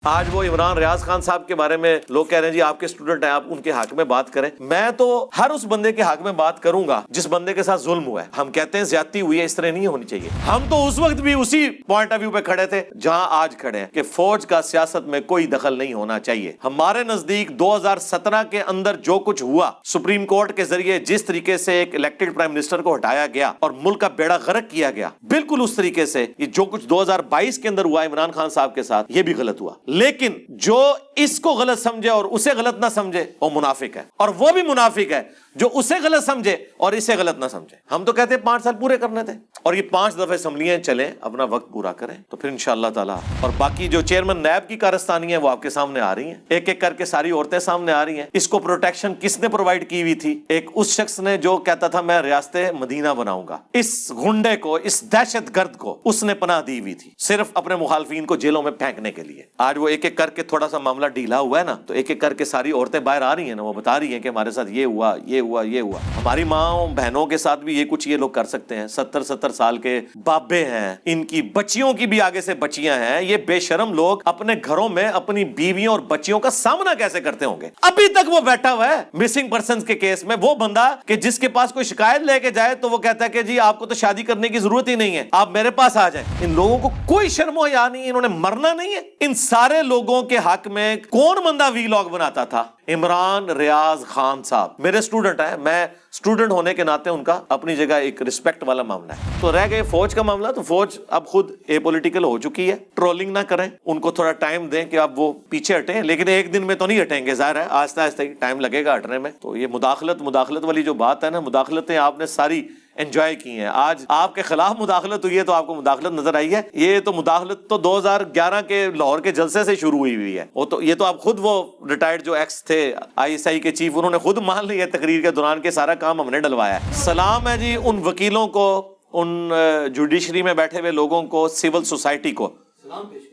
آج وہ عمران ریاض خان صاحب کے بارے میں لوگ کہہ رہے ہیں جی آپ کے اسٹوڈنٹ ہیں، آپ ان کے حق میں بات کریں. میں تو ہر اس بندے کے حق میں بات کروں گا جس بندے کے ساتھ ظلم ہوا ہے. ہم کہتے ہیں زیادتی ہوئی ہے، اس طرح نہیں ہونی چاہیے. ہم تو اس وقت بھی اسی پوائنٹ آف ویو پہ کھڑے تھے جہاں آج کھڑے ہیں کہ فوج کا سیاست میں کوئی دخل نہیں ہونا چاہیے. ہمارے نزدیک 2017 کے اندر جو کچھ ہوا، سپریم کورٹ کے ذریعے جس طریقے سے ایک الیکٹڈ پرائم منسٹر کو ہٹایا گیا اور ملک کا بیڑا غرق کیا گیا، بالکل اس طریقے سے یہ جو کچھ 2022 کے اندر ہوا عمران خان صاحب کے ساتھ، یہ بھی غلط ہوا. لیکن جو اس کو غلط سمجھے اور اسے غلط نہ سمجھے وہ منافق ہے، اور وہ بھی منافق ہے جو اسے غلط سمجھے اور اسے غلط نہ سمجھے. ہم تو کہتے ہیں 5 سال پورے کرنے تھے، اور یہ 5 دفعہ اسمبلیاں چلیں، اپنا وقت پورا کریں، تو پھر انشاءاللہ تعالی. اور باقی جو چیئرمین نیب کی کارستانی ہے وہ آپ کے سامنے آ رہی ہیں، ایک ایک کر کے ساری عورتیں سامنے آ رہی ہیں. اس کو پروٹیکشن کس نے پرووائڈ کی ہوئی تھی؟ ایک اس شخص نے جو کہتا تھا میں ریاست مدینہ بناؤں گا. اس گنڈے کو، اس دہشت گرد کو اس نے پناہ دی ہوئی تھی صرف اپنے مخالفین کو جیلوں میں پھینکنے کے لیے. آج وہ ایک ایک کر کے تھوڑا سا معاملہ ڈھیلا ہوا ہے نا، تو ایک ایک کر کے ساری عورتیں باہر آ رہی ہیں نا، وہ بتا رہی ہیں کہ ہمارے ساتھ یہ ہوا، یہ ہوا، یہ ہوا. ہماری ماں بہنوں کے ساتھ بھی یہ کچھ یہ لوگ کر سکتے ہیں. 70 سال کے بابے ہیں، ان کی بچیوں کی بھی آگے سے بچیاں ہیں. یہ بے شرم لوگ اپنے گھروں میں اپنی بیویوں اور بچیوں کا سامنا کیسے کرتے ہوں گے؟ ابھی تک وہ بیٹھا ہوا ہے مسنگ پرسنز کے کیس میں، وہ بندہ کہ جس کے پاس کوئی شکایت لے کے جائے تو وہ کہتا ہے کہ جی آپ کو تو شادی کرنے کی ضرورت ہی نہیں ہے، آپ میرے پاس آ جائیں. ان لوگوں کو کوئی شرم و حیا نہیں، انہوں نے مرنا نہیں ہے. ان سارے لوگوں کے حق میں کون بندہ وی لاگ بناتا تھا؟ عمران ریاض خان صاحب میرے اسٹوڈنٹ ہیں، میں اسٹوڈنٹ ہونے کے ناطے ان کا اپنی جگہ ایک رسپیکٹ والا معاملہ ہے. تو رہ گئے فوج کا معاملہ، تو فوج اب خود اے پولیٹیکل ہو چکی ہے. ٹرولنگ نہ کریں، ان کو تھوڑا ٹائم دیں کہ اب وہ پیچھے ہٹیں، لیکن ایک دن میں تو نہیں ہٹیں گے، ظاہر ہے آہستہ آہستہ ٹائم لگے گا ہٹنے میں. تو یہ مداخلت والی جو بات ہے نا، مداخلتیں آپ نے ساری انجوائے کی ہیں. آج آپ کے خلاف مداخلت ہوئی ہے تو آپ کو مداخلت نظر آئی ہے. یہ تو مداخلت تو 2011 کے لاہور کے جلسے سے شروع ہوئی ہے. وہ تو یہ تو آپ خود، وہ ریٹائرڈ جو ایکس تھے ISI کے چیف، انہوں نے خود مان لی ہے تقریر کے دوران کہ سارا کام ہم نے ڈلوایا ہے. سلام ہے جی ان وکیلوں کو، ان جوڈیشری میں بیٹھے ہوئے لوگوں کو، سول سوسائٹی کو.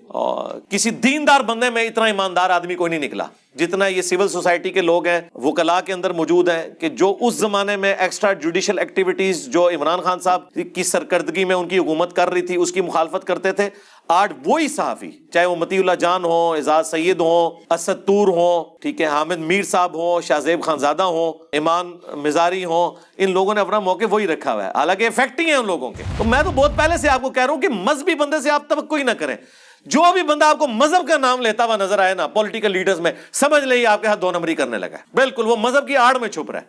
اور کسی دیندار بندے میں اتنا ایماندار آدمی کوئی نہیں نکلا جتنا یہ سول سوسائٹی کے لوگ ہیں، وکلاء کے اندر موجود ہیں، کہ جو اس زمانے میں ایکسٹرا جوڈیشل ایکٹیویٹیز جو عمران خان صاحب کی سرکردگی میں ان کی حکومت کر رہی تھی اس کی مخالفت کرتے تھے، آج وہی صحافی، چاہے وہ مطیع اللہ جان ہوں، اعزاز سید ہوں، اسد طور ہوں، ٹھیک ہے، حامد میر صاحب ہوں، شاہ زیب خانزادہ ہوں، ایمان مزاری ہوں، ان لوگوں نے اپنا موقع وہی رکھا ہوا ہے، حالانکہ افیکٹ ہی ہیں ان لوگوں کے. تو میں تو بہت پہلے سے آپ کو کہہ رہا ہوں کہ مذہبی بندے سے آپ توقع ہی نہ کریں. جو بھی بندہ آپ کو مذہب کا نام لیتا ہوا نظر آئے نا پولیٹیکل لیڈرز میں، سمجھ لیں آپ کے ہاتھ 2 نمبری کرنے لگا ہے. بالکل وہ مذہب کی آڑ میں چھپ رہا ہے.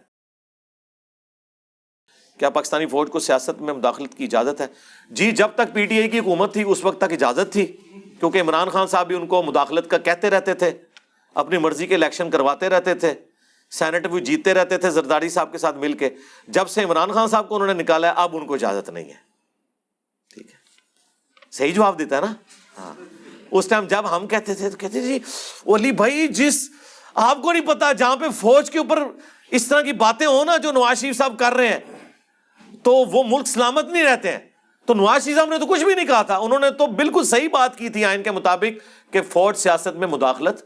کیا پاکستانی فوج کو سیاست میں مداخلت کی اجازت ہے؟ جی جب تک PTI کی حکومت تھی اس وقت تک اجازت تھی، کیونکہ عمران خان صاحب بھی ان کو مداخلت کا کہتے رہتے تھے، اپنی مرضی کے الیکشن کرواتے رہتے تھے، سینٹ بھی جیتے رہتے تھے زرداری صاحب کے ساتھ مل کے. جب سے عمران خان صاحب کو انہوں نے نکالا ہے اب ان کو اجازت نہیں ہے. ٹھیک ہے، صحیح جواب دیتا ہے نا. ہاں، اس ٹائم جب ہم کہتے تھے تو کہتے جی ولی بھائی، جس آپ کو نہیں پتا جہاں پہ فوج کے اوپر اس طرح کی باتیں ہو نا جو نواز شریف صاحب کر رہے ہیں تو وہ ملک سلامت نہیں رہتے ہیں. تو نواز شریف صاحب نے تو کچھ بھی نہیں کہا تھا، انہوں نے تو بالکل صحیح بات کی تھی آئین کے مطابق کہ فوج سیاست میں مداخلت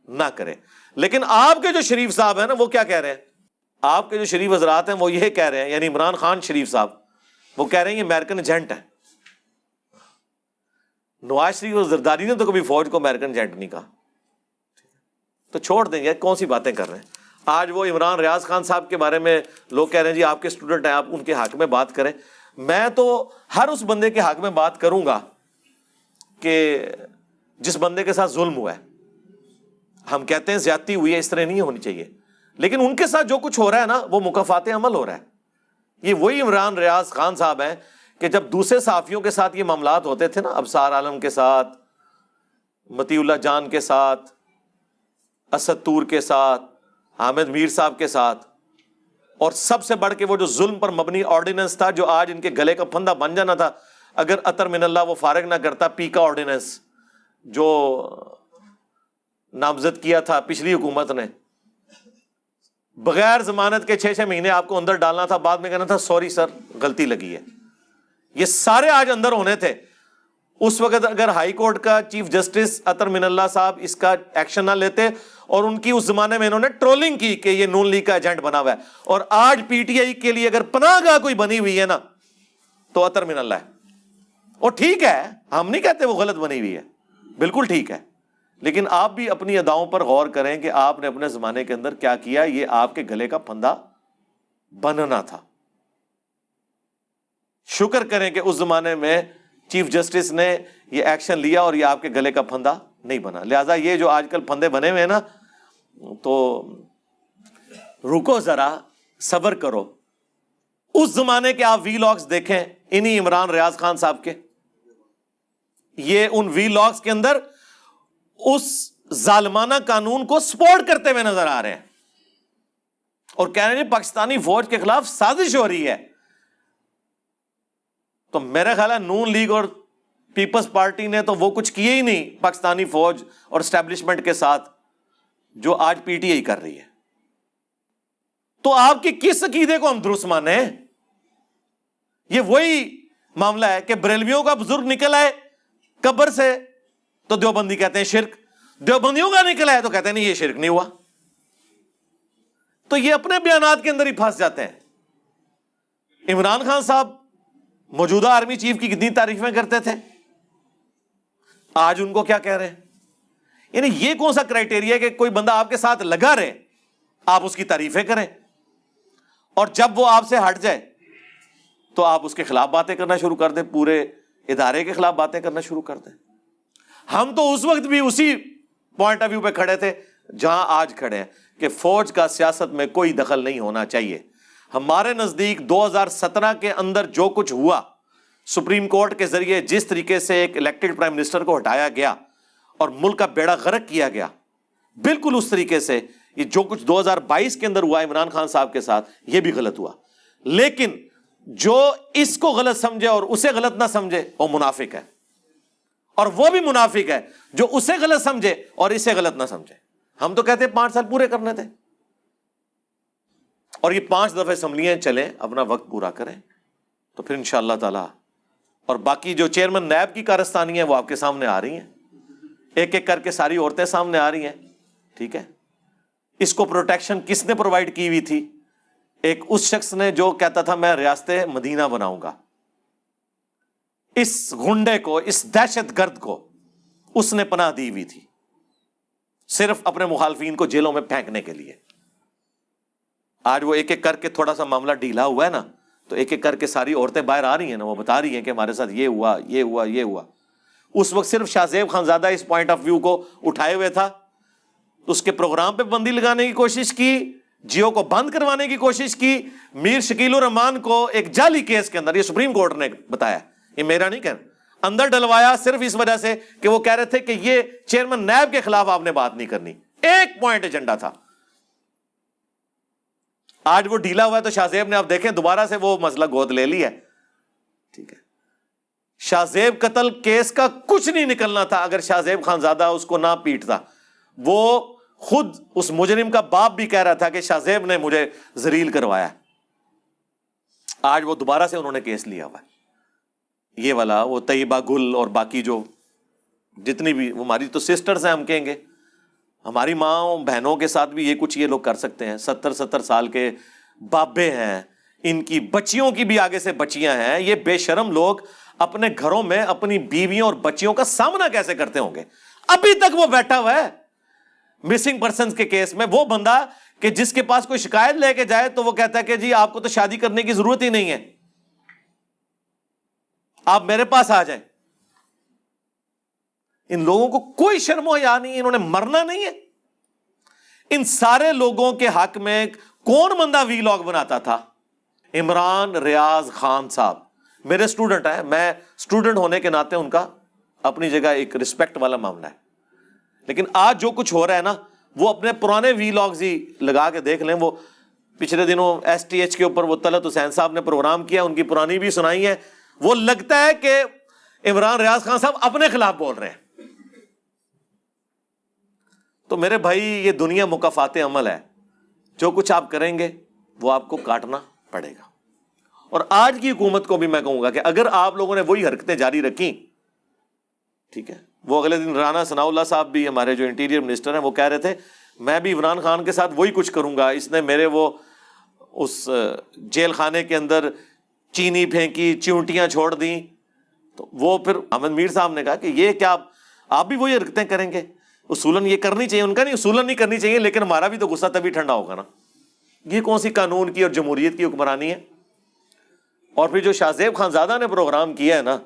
نہ کرے. لیکن آپ کے جو شریف صاحب ہیں نا وہ کیا کہہ رہے ہیں؟ آپ کے جو شریف حضرات ہیں وہ یہ کہہ رہے ہیں، یعنی عمران خان شریف صاحب وہ کہہ رہے ہیں یہ امریکن ایجنٹ ہے. نواز شریف اور زرداری نے تو کبھی فوج کو امریکن ایجنٹ نہیں کہا. تو چھوڑ دیں، کون سی باتیں کر رہے ہیں. آج وہ عمران ریاض خان صاحب کے بارے میں لوگ کہہ رہے ہیں جی آپ کے اسٹوڈنٹ ہیں، آپ ان کے حق میں بات کریں. میں تو ہر اس بندے کے حق میں بات کروں گا کہ جس بندے کے ساتھ ظلم ہوا ہے. ہم کہتے ہیں زیادتی ہوئی ہے، اس طرح نہیں ہونی چاہیے، لیکن ان کے ساتھ جو کچھ ہو رہا ہے نا وہ مکافات عمل ہو رہا ہے. یہ وہی عمران ریاض خان صاحب ہیں کہ جب دوسرے صحافیوں کے ساتھ یہ معاملات ہوتے تھے نا، ابصار عالم کے ساتھ، مطیع اللہ جان کے ساتھ، اسد طور کے ساتھ، حامد میر صاحب کے ساتھ، اور سب سے بڑھ کے وہ جو ظلم پر مبنی آرڈیننس تھا جو آج ان کے گلے کا پھندا بن جانا تھا اگر اطہر من اللہ وہ فارغ نہ کرتا، پی کا آرڈیننس جو نامزد کیا تھا پچھلی حکومت نے، بغیر ضمانت کے 6 مہینے آپ کو اندر ڈالنا تھا، بعد میں کہنا تھا سوری سر غلطی لگی ہے. یہ سارے آج اندر ہونے تھے. اس وقت اگر ہائی کورٹ کا چیف جسٹس اطہر من اللہ صاحب اس کا ایکشن نہ لیتے، اور ان کی اس زمانے میں انہوں نے ٹرولنگ کی کہ یہ نون لیگ کا ایجنٹ بنا ہوا ہے، اور آج PTI کے لیے اگر پناہ گاہ کوئی بنی ہوئی ہے نا تو اطہر من اللہ ہے. اور ٹھیک ہے، ہم نہیں کہتے وہ غلط بنی ہوئی ہے، بالکل ٹھیک ہے، لیکن آپ بھی اپنی اداؤں پر غور کریں کہ آپ نے اپنے زمانے کے اندر کیا کیا. یہ آپ کے گلے کا پھندا بننا تھا. شکر کریں کہ اس زمانے میں چیف جسٹس نے یہ ایکشن لیا اور یہ آپ کے گلے کا پھندا نہیں بنا. لہذا یہ جو آج کل پھندے بنے ہوئے ہیں نا, تو رکو ذرا, صبر کرو. اس زمانے کے آپ وی لاگز دیکھیں, انہی عمران ریاض خان صاحب کے, یہ ان وی لاگز کے اندر اس ظالمانہ قانون کو سپورٹ کرتے ہوئے نظر آ رہے ہیں اور کہہ رہے ہیں پاکستانی فوج کے خلاف سازش ہو رہی ہے. تو میرا خیال ہے نون لیگ اور پیپلز پارٹی نے تو وہ کچھ کیے ہی نہیں پاکستانی فوج اور اسٹیبلشمنٹ کے ساتھ جو آج پی ٹی آئی کر رہی ہے. تو آپ کی کس عقیدے کو ہم درست مانیں؟ یہ وہی معاملہ ہے کہ بریلویوں کا بزرگ نکل آئے قبر سے تو دیوبندی کہتے ہیں شرک, دیوبندیوں کا نکل آئے تو کہتے ہیں نہیں یہ شرک نہیں ہوا. تو یہ اپنے بیانات کے اندر ہی پھنس جاتے ہیں. عمران خان صاحب موجودہ آرمی چیف کی کتنی تعریفیں کرتے تھے, آج ان کو کیا کہہ رہے ہیں؟ یعنی یہ کون سا کرائٹیریا کہ کوئی بندہ آپ کے ساتھ لگا رہے آپ اس کی تعریفیں کریں, اور جب وہ آپ سے ہٹ جائے تو آپ اس کے خلاف باتیں کرنا شروع کر دیں, پورے ادارے کے خلاف باتیں کرنا شروع کر دیں. ہم تو اس وقت بھی اسی پوائنٹ آف ویو پہ کھڑے تھے جہاں آج کھڑے ہیں کہ فوج کا سیاست میں کوئی دخل نہیں ہونا چاہیے. ہمارے نزدیک 2017 کے اندر جو کچھ ہوا, سپریم کورٹ کے ذریعے جس طریقے سے ایک الیکٹڈ پرائم منسٹر کو ہٹایا گیا اور ملک کا بیڑا غرق کیا گیا, بالکل اس طریقے سے یہ جو کچھ 2022 کے اندر ہوا عمران خان صاحب کے ساتھ, یہ بھی غلط ہوا. لیکن جو اس کو غلط سمجھے اور اسے غلط نہ سمجھے وہ منافق ہے, اور وہ بھی منافق ہے جو اسے غلط سمجھے اور اسے غلط نہ سمجھے. ہم تو کہتے ہیں 5 سال پورے کرنے تھے, اور یہ 5 دفعہ اسمبلیاں چلیں, اپنا وقت پورا کریں, تو پھر انشاءاللہ تعالی. اور باقی جو چیئرمین نیب کی کارستانی ہیں وہ آپ کے سامنے آ رہی ہیں, ایک ایک کر کے ساری عورتیں سامنے آ رہی ہیں. ٹھیک ہے, اس کو پروٹیکشن کس نے پرووائڈ کی ہوئی تھی؟ ایک اس شخص نے جو کہتا تھا میں ریاست مدینہ بناؤں گا, اس غنڈے کو, اس دہشت گرد کو اس نے پناہ دی ہوئی تھی صرف اپنے مخالفین کو جیلوں میں پھینکنے کے لیے. آج وہ ایک ایک کر کے تھوڑا سا معاملہ ڈھیلا ہوا ہے نا, تو ایک ایک کر کے ساری عورتیں باہر آ رہی ہیں نا, وہ بتا رہی ہیں کہ ہمارے ساتھ یہ ہوا, یہ ہوا, یہ ہوا. اس وقت صرف شاہ زیب خانزادہ اس پوائنٹ آف ویو کو اٹھائے ہوئے تھا, اس کے پروگرام پہ بندی لگانے کی کوشش کی, جیو کو بند کروانے کی کوشش کی. میر شکیل الرحمان کو ایک جعلی کیس کے اندر, یہ سپریم کورٹ نے بتایا, یہ میرا نہیں کہنا, اندر ڈلوایا صرف اس وجہ سے کہ وہ کہہ رہے تھے کہ یہ چیئرمین نیب کے خلاف آپ نے بات نہیں کرنی. ایک پوائنٹ ایجنڈا تھا. آج وہ ڈھیلا ہوا ہے تو شاہ زیب نے آپ دیکھیں دوبارہ سے وہ مسئلہ گود لے لی ہے. ٹھیک ہے, شاہ زیب قتل کیس کا کچھ نہیں نکلنا تھا اگر شاہ زیب خانزادہ اس کو نہ پیٹتا. وہ خود اس مجرم کا باپ بھی کہہ رہا تھا کہ شاہ زیب نے مجھے ذلیل کروایا. آج وہ دوبارہ سے انہوں نے کیس لیا ہوا ہے, یہ والا, وہ طیبہ گل اور باقی جو جتنی بھی ہماری تو سسٹرز ہیں, ہم کہیں گے ہماری ماں بہنوں کے ساتھ بھی یہ کچھ یہ لوگ کر سکتے ہیں. 70 سال کے بابے ہیں, ان کی بچیوں کی بھی آگے سے بچیاں ہیں. یہ بے شرم لوگ اپنے گھروں میں اپنی بیویوں اور بچیوں کا سامنا کیسے کرتے ہوں گے؟ ابھی تک وہ بیٹھا ہوا ہے مسنگ پرسنز کے کیس میں. وہ بندہ کہ جس کے پاس کوئی شکایت لے کے جائے تو وہ کہتا ہے کہ جی آپ کو تو شادی کرنے کی ضرورت ہی نہیں ہے, آپ میرے پاس آ جائیں. ان لوگوں کو کوئی شرم و حیا نہیں, انہوں نے مرنا نہیں ہے. ان سارے لوگوں کے حق میں کون بندہ وی لاگ بناتا تھا؟ عمران ریاض خان صاحب میرے سٹوڈنٹ ہیں, میں سٹوڈنٹ ہونے کے ناطے ان کا اپنی جگہ ایک رسپیکٹ والا معاملہ ہے. لیکن آج جو کچھ ہو رہا ہے نا, وہ اپنے پرانے وی لاگز ہی لگا کے دیکھ لیں. وہ پچھلے دنوں STH کے اوپر وہ طلعت حسین صاحب نے پروگرام کیا, ان کی پرانی بھی سنائی ہے. وہ لگتا ہے کہ عمران ریاض خان صاحب اپنے خلاف بول رہے ہیں. تو میرے بھائی یہ دنیا مکافات عمل ہے, جو کچھ آپ کریں گے وہ آپ کو کاٹنا پڑے گا. اور آج کی حکومت کو بھی میں کہوں گا کہ اگر آپ لوگوں نے وہی حرکتیں جاری رکھی, ٹھیک ہے, وہ اگلے دن رانا ثناء اللہ صاحب بھی ہمارے جو انٹیریئر منسٹر ہیں وہ کہہ رہے تھے میں بھی عمران خان کے ساتھ وہی کچھ کروں گا, اس نے میرے وہ اس جیل خانے کے اندر چینی پھینکی, چیونٹیاں چھوڑ دیں. تو وہ پھر احمد میر صاحب نے کہا کہ یہ کیا آپ بھی وہی حرکتیں کریں گے؟ اصولاً یہ کرنی چاہیے، ان کا نہیں، اصولاً نہیں کرنی چاہیے، لیکن ہمارا بھی تو غصہ تبھی ٹھنڈا ہوگا نا. یہ کون سی قانون کی اور جمہوریت کی حکمرانی ہے؟ اور پھر جو شاہ زیب خان زادہ نے پروگرام کیا ہے نا،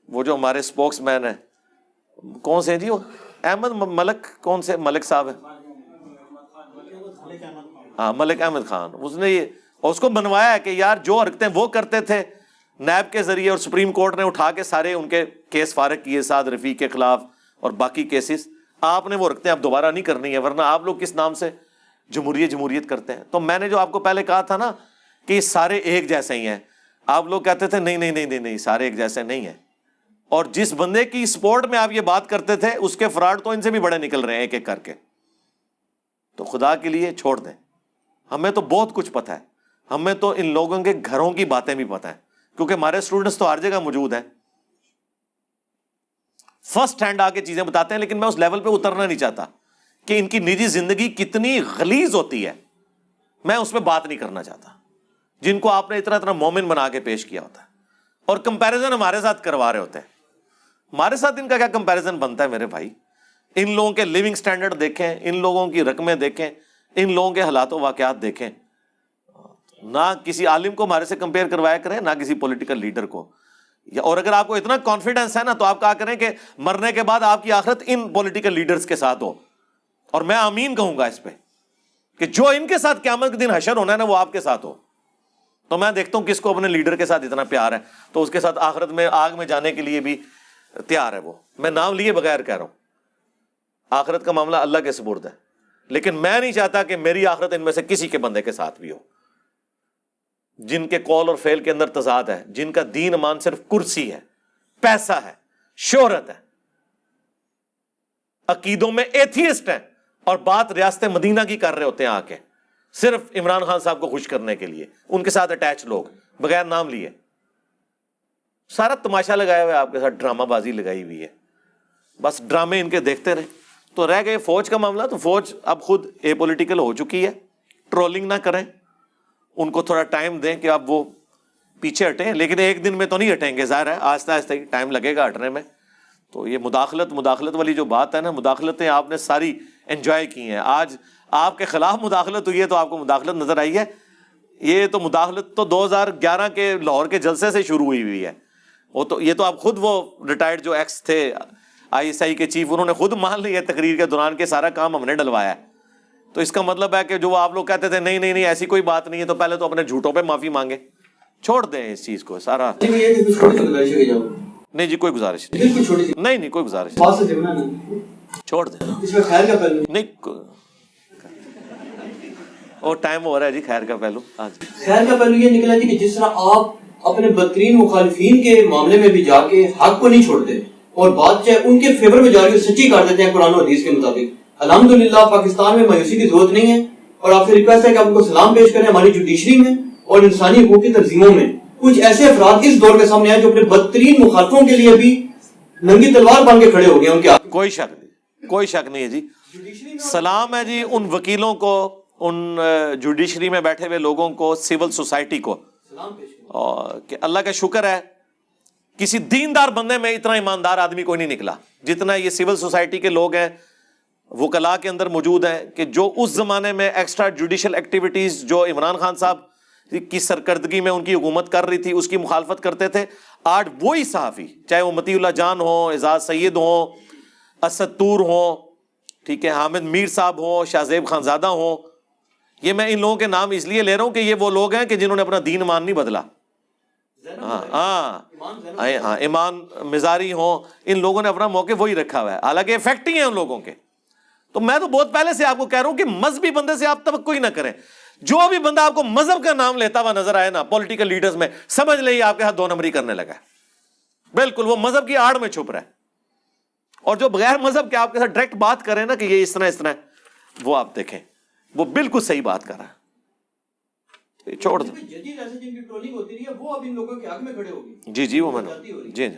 وہ جو ہمارے اسپوکس مین ہیں، کون سے ہیں جی وہ، احمد ملک، کون سے ملک صاحب ہیں، ہاں ملک احمد خان، اس نے یہ اور اس کو بنوایا ہے کہ یار جو حرکتیں وہ کرتے تھے نیب کے ذریعے، اور سپریم کورٹ نے اٹھا کے سارے ان کے کیس فارغ کیے سعد رفیق کے خلاف اور باقی کیسز، آپ نے وہ حرکتیں اب دوبارہ نہیں کرنی ہے، ورنہ آپ لوگ کس نام سے جمہوریت کرتے ہیں. تو میں نے جو آپ کو پہلے کہا تھا نا کہ یہ سارے ایک جیسے ہی ہیں، آپ لوگ کہتے تھے نہیں سارے ایک جیسے نہیں ہیں. اور جس بندے کی سپورٹ میں آپ یہ بات کرتے تھے اس کے فراڈ تو ان سے بھی بڑے نکل رہے ہیں ایک ایک کر کے. تو خدا کے لیے چھوڑ دیں، ہمیں تو بہت کچھ پتہ ہے، ہمیں تو ان لوگوں کے گھروں کی باتیں بھی پتہ ہیں، کیونکہ ہمارے اسٹوڈنٹس تو ہر جگہ موجود ہیں، فرسٹ ہینڈ آ کے چیزیں بتاتے ہیں. لیکن میں اس لیول پہ اترنا نہیں چاہتا کہ ان کی نجی زندگی کتنی غلیظ ہوتی ہے، میں اس پہ بات نہیں کرنا چاہتا، جن کو آپ نے اتنا مومن بنا کے پیش کیا ہوتا ہے اور کمپیریزن ہمارے ساتھ کروا رہے ہوتے ہیں. ہمارے ساتھ ان کا کیا کمپیریزن بنتا ہے میرے بھائی؟ ان لوگوں کے لیونگ سٹینڈرڈ دیکھیں، ان لوگوں کی رقمیں دیکھیں، ان لوگوں کے حالات و واقعات دیکھیں. نہ کسی عالم کو ہمارے سے کمپیئر کروایا کریں، نہ کسی پولیٹیکل لیڈر کو. اور اگر آپ کو اتنا کانفیڈنس ہے نا تو آپ کہا کریں کہ مرنے کے بعد آپ کی آخرت ان پولیٹیکل لیڈرز کے ساتھ ہو، اور میں آمین کہوں گا اس پہ کہ جو ان کے ساتھ قیامت کے دن حشر ہونا ہے نا وہ آپ کے ساتھ ہو. تو میں دیکھتا ہوں کس کو اپنے لیڈر کے ساتھ اتنا پیار ہے تو اس کے ساتھ آخرت میں آگ میں جانے کے لیے بھی تیار ہے. وہ میں نام لیے بغیر کہہ رہا ہوں، آخرت کا معاملہ اللہ کے سپرد ہے، لیکن میں نہیں چاہتا کہ میری آخرت ان میں سے کسی کے بندے کے ساتھ بھی ہو جن کے قول اور فعل کے اندر تضاد ہے، جن کا دین ایمان صرف کرسی ہے، پیسہ ہے، شہرت ہے، عقیدوں میں ایتھیسٹ ہیں، اور بات ریاست مدینہ کی کر رہے ہوتے ہیں آ کے صرف عمران خان صاحب کو خوش کرنے کے لیے، ان کے ساتھ اٹیچ لوگ بغیر نام لیے. سارا تماشا لگایا ہوا ہے آپ کے ساتھ، ڈرامہ بازی لگائی ہوئی ہے، بس ڈرامے ان کے دیکھتے رہے. تو رہ گئے فوج کا معاملہ، تو فوج اب خود اے پولیٹیکل ہو چکی ہے. ٹرولنگ نہ کریں، ان کو تھوڑا ٹائم دیں کہ اب وہ پیچھے ہٹیں، لیکن ایک دن میں تو نہیں ہٹیں گے، ظاہر ہے آہستہ آہستہ ہی ٹائم لگے گا ہٹنے میں. تو یہ مداخلت والی جو بات ہے نا، مداخلتیں آپ نے ساری انجوائے کی ہیں. آج آپ کے خلاف مداخلت ہوئی ہے تو آپ کو مداخلت نظر آئی ہے. یہ تو مداخلت تو 2011 کے لاہور کے جلسے سے شروع ہوئی ہے. وہ تو یہ تو آپ خود، وہ ریٹائرڈ جو ایکس تھے ISI کے چیف، انہوں نے خود مان لی ہے تقریر کے دوران کہ سارا کام ہم نے ڈلوایا ہے. تو اس کا مطلب ہے کہ جو آپ لوگ کہتے تھے نہیں ایسی کوئی بات نہیں ہے، تو پہلے تو اپنے جھوٹوں پہ معافی مانگے. چھوڑ دیں اس چیز کو سارا. نہیں جی کوئی گزارش نہیں کوئی گزارش چھوڑ دیں. نہیں اور ٹائم ہو رہا ہے جی. خیر کا پہلو خیر کا پہلو یہ نکلا جی کہ جس طرح آپ اپنے بدترین مخالفین کے معاملے میں بھی جا کے حق کو نہیں چھوڑتے اور بات چاہے ان کے فیور میں جا کے سچی کر دیتے ہیں قرآن و حدیث کے مطابق. الحمدللہ پاکستان میں مایوسی کی ضرورت نہیں ہے، اور آپ سے ریکویسٹ ہے کہ آپ کو سلام پیش کریں. ہماری جوڈیشری میں اور انسانی حقوق کی تنظیموں میں کچھ ایسے افراد اس دور کے سامنے آئے جو اپنے بدترین مخالفوں کے لیے بھی ننگی تلوار بن کے کھڑے ہو گئے. ان کے کوئی شک نہیں ہے جی. سلام ہے جی ان وکیلوں کو، ان جوڈیشری میں بیٹھے ہوئے لوگوں کو، سول سوسائٹی کو، کہ اللہ کا شکر ہے کسی دیندار بندے میں اتنا ایماندار آدمی کوئی نہیں نکلا جتنا یہ سول سوسائٹی کے لوگ ہیں، وکلاء کے اندر موجود ہیں، کہ جو اس زمانے میں ایکسٹرا جوڈیشل ایکٹیویٹیز جو عمران خان صاحب کی سرکردگی میں ان کی حکومت کر رہی تھی اس کی مخالفت کرتے تھے، آج وہی صحافی، چاہے وہ مطیع اللہ جان ہوں، اعزاز سید ہوں، اسد طور ہوں، ٹھیک ہے، حامد میر صاحب ہوں، شاہ زیب خان زادہ ہوں، یہ میں ان لوگوں کے نام اس لیے لے رہا ہوں کہ یہ وہ لوگ ہیں کہ جنہوں نے اپنا دین ایمان نہیں بدلا. ہاں ایمان مزاری ہوں، ان لوگوں نے اپنا موقع وہی رکھا ہوا ہے، حالانکہ افیکٹ ہی ہیں ان لوگوں کے. تو میں تو بہت پہلے سے آپ کو کہہ رہا ہوں کہ مذہبی بندے سے آپ توقع ہی نہ کریں. جو بھی بندہ آپ کو مذہب کا نام لیتا ہوا نظر آئے نا پولیٹیکل لیڈرز میں، سمجھ لیں آپ کے ہاتھ 2 نمبری کرنے لگا ہے. بالکل وہ مذہب کی آڑ میں چھپ رہا ہے. اور جو بغیر مذہب کے آپ کے ساتھ ڈائریکٹ بات کریں نا کہ یہ اس طرح ہے، وہ آپ دیکھیں وہ بالکل صحیح بات کر رہا ہے. چھوڑ دو. جی وہ میں نے جی